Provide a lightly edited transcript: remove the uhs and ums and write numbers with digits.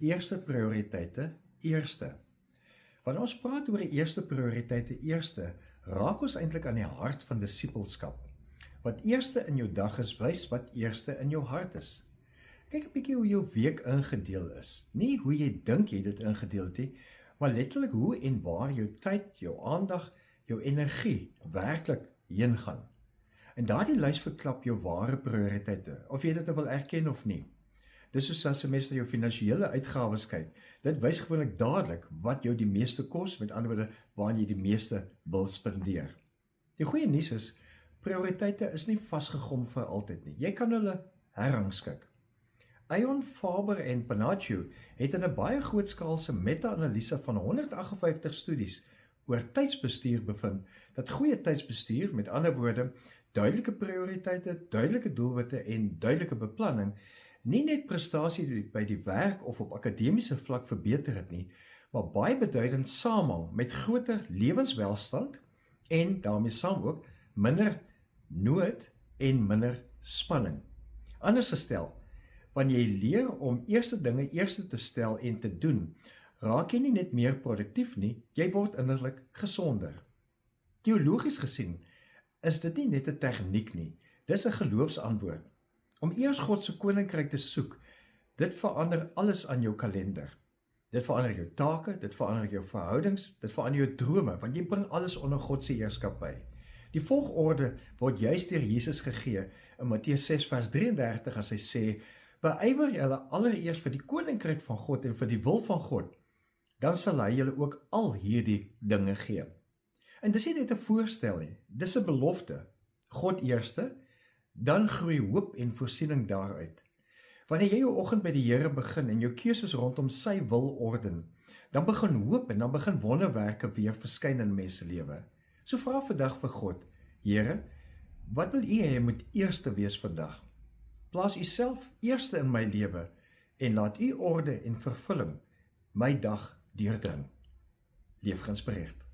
eerste prioriteite eerste. Wanneer ons praat oor die eerste prioriteite eerste, raak ons eintlik aan die hart van disippelskap. Wat eerste in jou dag is, wys wat eerste in jou hart is. Kyk 'n bietjie hoe jou week ingedeel is. Nie hoe jy dink jy dit ingedeel het nie, maar letterlik hoe en waar jou tyd, jou aandag, jou energie werklik heen gaan. En daardie lys verklap jou ware prioriteite, of jy dit nou wil erken of nie. Dis soos as 'n mens na jou finansiële uitgawes kyk. Dit wys gewoonlik dadelik wat jou die meeste kos, met ander woorde, waar jy die meeste wil spandeer. Die goeie nuus is, prioriteite is nie vasgegom vir altyd nie. Jy kan hulle herrangskik. Ion Faber en Panaccio het in 'n baie grootskaalse meta-analise van 158 studies oor tydsbestuur bevind, dat goeie tydsbestuur, met ander woorde, duidelike prioriteite, duidelike doelwitte en duidelike beplanning, nie net prestasie by die werk of op akademiese vlak verbeter het nie, maar baie beduidend saamhang met groter lewenswelstand en daarmee saam ook minder nood en minder spanning. Anders gestel, wanneer jy leer om eerste dinge eerste te stel en te doen, raak jy nie net meer produktief nie, jy word innerlik gesonder. Teologies gesien is dit nie net 'n tegniek nie, dis 'n geloofsantwoord. Om eers God se koninkryk te soek, dit verander alles aan jou kalender. Dit verander jou take, dit verander jou verhoudings, dit verander jou drome, want jy bring alles onder God se heerskappy. Die volgorde word juis deur Jesus gegee in Matteus 6 vers 33 as hy sê, beywer julle allereers vir die koninkryk van God en vir die wil van God, dan sal hy julle ook al hierdie dinge gee. En dis nie net 'n voorstel nie, dis 'n belofte. God eerste, dan groei hoop en voorsiening daaruit. Wanneer jy jou oggend by die Here begin en jou keuses rondom sy wil orden, dan begin hoop en dan begin wonderwerke weer verskyn in mense lewe. So vra vandag vir God, Here, wat wil U hê moet eerste wees vandag? Plaas U self eerste in my lewe en laat U orde en vervulling my dag deurdring. Leef geïnspireerd.